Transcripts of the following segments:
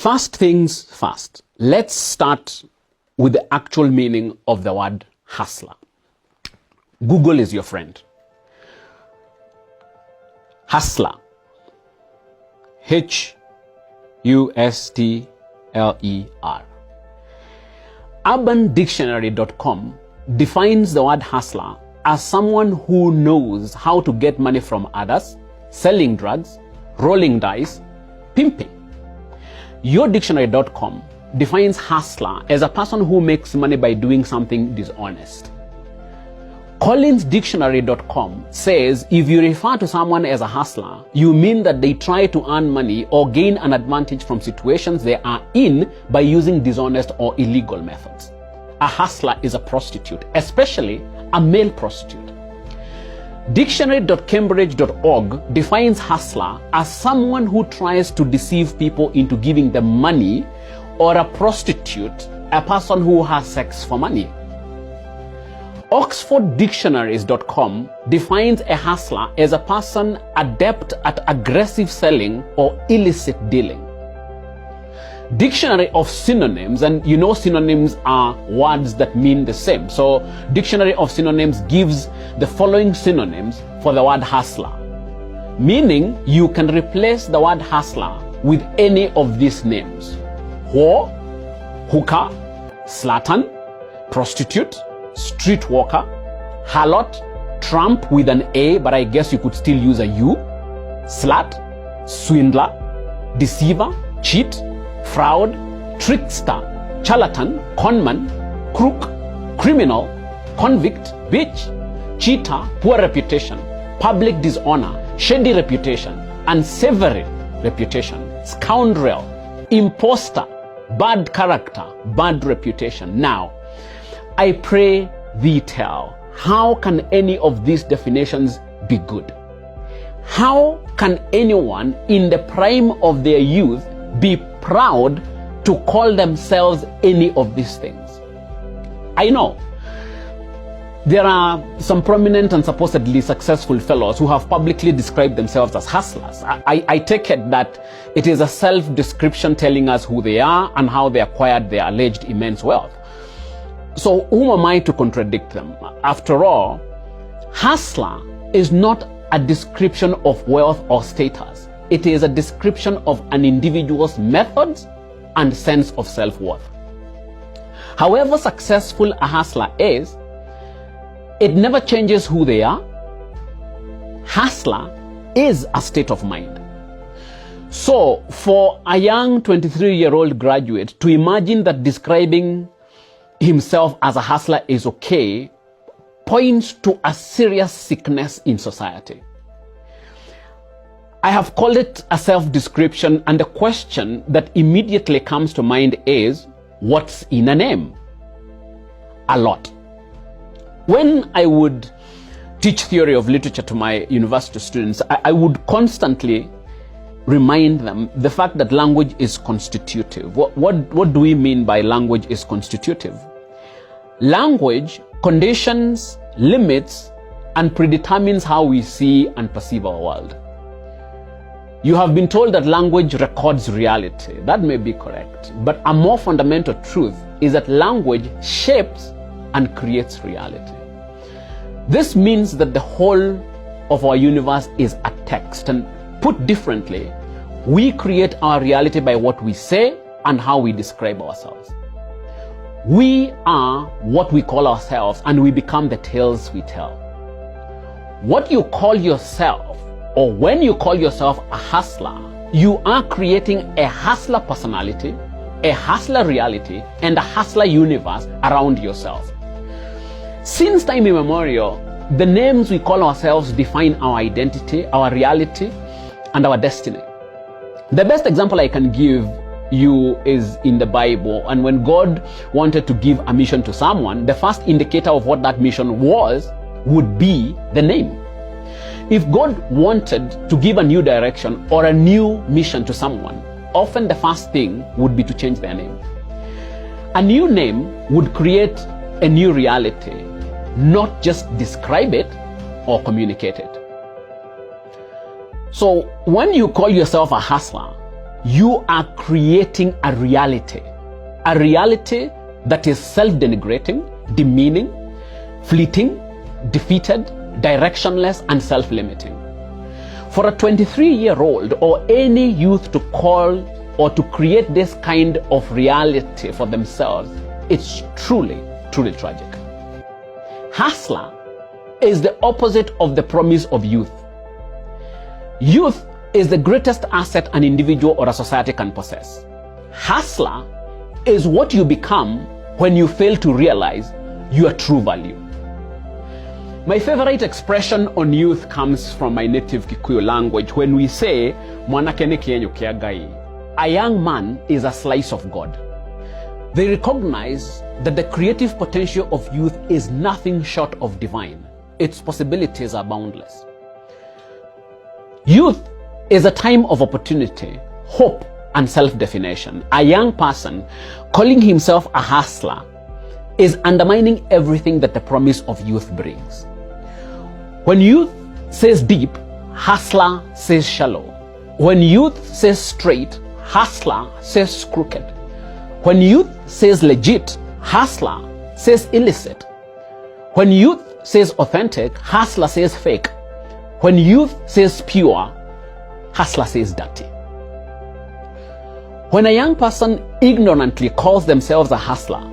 First things first, let's start with the actual meaning of the word hustler. Google is your friend. Hustler. H-U-S-T-L-E-R. UrbanDictionary.com defines the word hustler as someone who knows how to get money from others, selling drugs, rolling dice, pimping. YourDictionary.com defines hustler as a person who makes money by doing something dishonest. CollinsDictionary.com says if you refer to someone as a hustler, you mean that they try to earn money or gain an advantage from situations they are in by using dishonest or illegal methods. A hustler is a prostitute, especially a male prostitute. Dictionary.cambridge.org defines hustler as someone who tries to deceive people into giving them money, or a prostitute, a person who has sex for money. OxfordDictionaries.com defines a hustler as a person adept at aggressive selling or illicit dealing. Dictionary of Synonyms, and you know synonyms are words that mean the same. So Dictionary of Synonyms gives the following synonyms for the word hustler, meaning you can replace the word hustler with any of these names: whore, hooker, slattern, prostitute, streetwalker, harlot, tramp with an A, but I guess you could still use a U, slut, swindler, deceiver, cheat, fraud, trickster, charlatan, conman, crook, criminal, convict, bitch, cheater, poor reputation, public dishonor, shady reputation, unsavory reputation, scoundrel, imposter, bad character, bad reputation. Now, I pray thee tell, how can any of these definitions be good? How can anyone in the prime of their youth be proud to call themselves any of these things? I know there are some prominent and supposedly successful fellows who have publicly described themselves as hustlers. I take it that it is a self-description telling us who they are and how they acquired their alleged immense wealth. So who am I to contradict them? After all, hustler is not a description of wealth or status. It is a description of an individual's methods and sense of self-worth. However successful a hustler is, it never changes who they are. Hustler is a state of mind. So for a young 23-year-old graduate to imagine that describing himself as a hustler is okay points to a serious sickness in society. I have called it a self-description, and the question that immediately comes to mind is, what's in a name? A lot. When I would teach theory of literature to my university students, I would constantly remind them the fact that language is constitutive. What do we mean by language is constitutive? Language conditions, limits, and predetermines how we see and perceive our world. You have been told that language records reality. That may be correct, but a more fundamental truth is that language shapes and creates reality. This means that the whole of our universe is a text, and put differently, we create our reality by what we say and how we describe ourselves. We are what we call ourselves, and we become the tales we tell. What you call yourself, or when you call yourself a hustler, you are creating a hustler personality, a hustler reality, and a hustler universe around yourself. Since time immemorial, the names we call ourselves define our identity, our reality, and our destiny. The best example I can give you is in the Bible, and when God wanted to give a mission to someone, the first indicator of what that mission was would be the name. If God wanted to give a new direction or a new mission to someone, often the first thing would be to change their name. A new name would create a new reality, not just describe it or communicate it. So when you call yourself a hustler, you are creating a reality that is self-denigrating, demeaning, fleeting, defeated, directionless, and self-limiting. For a 23-year-old or any youth to call or to create this kind of reality for themselves, it's truly, truly tragic. Hustler is the opposite of the promise of youth. Youth is the greatest asset an individual or a society can possess. Hustler is what you become when you fail to realize your true value. My favorite expression on youth comes from my native Kikuyu language when we say, "Mwanake ni kienyo kia Ngai." A young man is a slice of God. They recognize that the creative potential of youth is nothing short of divine. Its possibilities are boundless. Youth is a time of opportunity, hope, and self-definition. A young person calling himself a hustler is undermining everything that the promise of youth brings. When youth says deep, hustler says shallow. When youth says straight, hustler says crooked. When youth says legit, hustler says illicit. When youth says authentic, hustler says fake. When youth says pure, hustler says dirty. When a young person ignorantly calls themselves a hustler,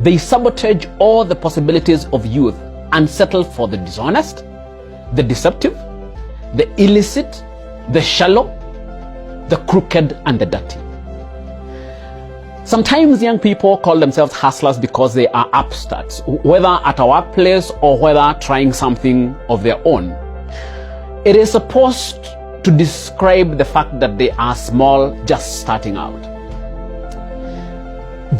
they sabotage all the possibilities of youth and settle for the dishonest, the deceptive, the illicit, the shallow, the crooked, and the dirty. Sometimes young people call themselves hustlers because they are upstarts, whether at a workplace or whether trying something of their own. It is supposed to describe the fact that they are small, just starting out.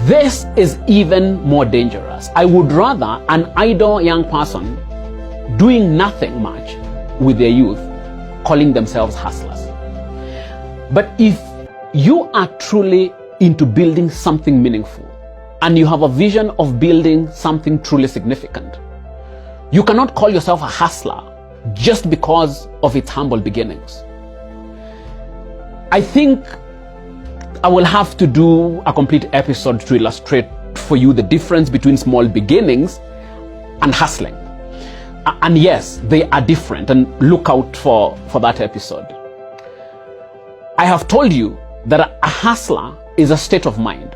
This is even more dangerous. I would rather an idle young person doing nothing much with their youth calling themselves hustlers. But if you are truly into building something meaningful and you have a vision of building something truly significant, you cannot call yourself a hustler just because of its humble beginnings. I think I will have to do a complete episode to illustrate for you the difference between small beginnings and hustling. And yes, they are different, and look out for that episode. I have told you that a hustler is a state of mind,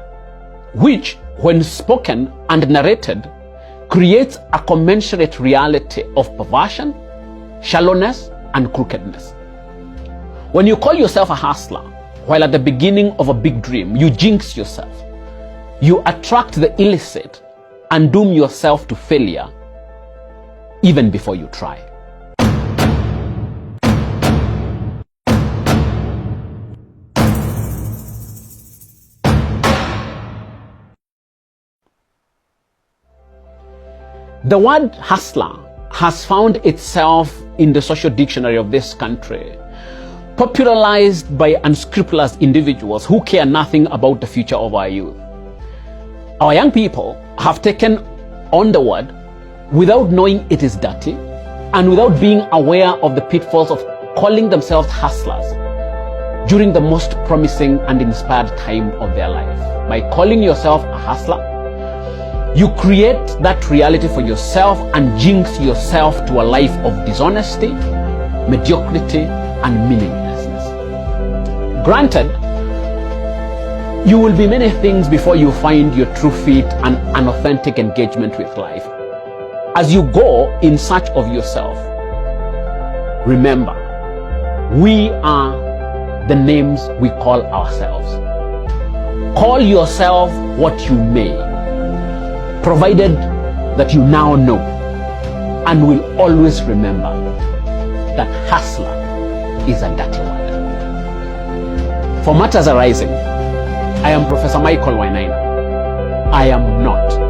which, when spoken and narrated, creates a commensurate reality of perversion, shallowness, and crookedness. When you call yourself a hustler, while at the beginning of a big dream, you jinx yourself. You attract the illicit and doom yourself to failure even before you try. The word hustler has found itself in the social dictionary of this country, popularized by unscrupulous individuals who care nothing about the future of our youth. Our young people have taken on the word without knowing it is dirty and without being aware of the pitfalls of calling themselves hustlers during the most promising and inspired time of their life. By calling yourself a hustler, you create that reality for yourself and jinx yourself to a life of dishonesty, mediocrity, and meaninglessness. Granted, you will be many things before you find your true fit and an authentic engagement with life. As you go in search of yourself, remember, we are the names we call ourselves. Call yourself what you may, provided that you now know and will always remember that hustler is a dirty word. For Matters Arising, I am Professor Wainaina. I am not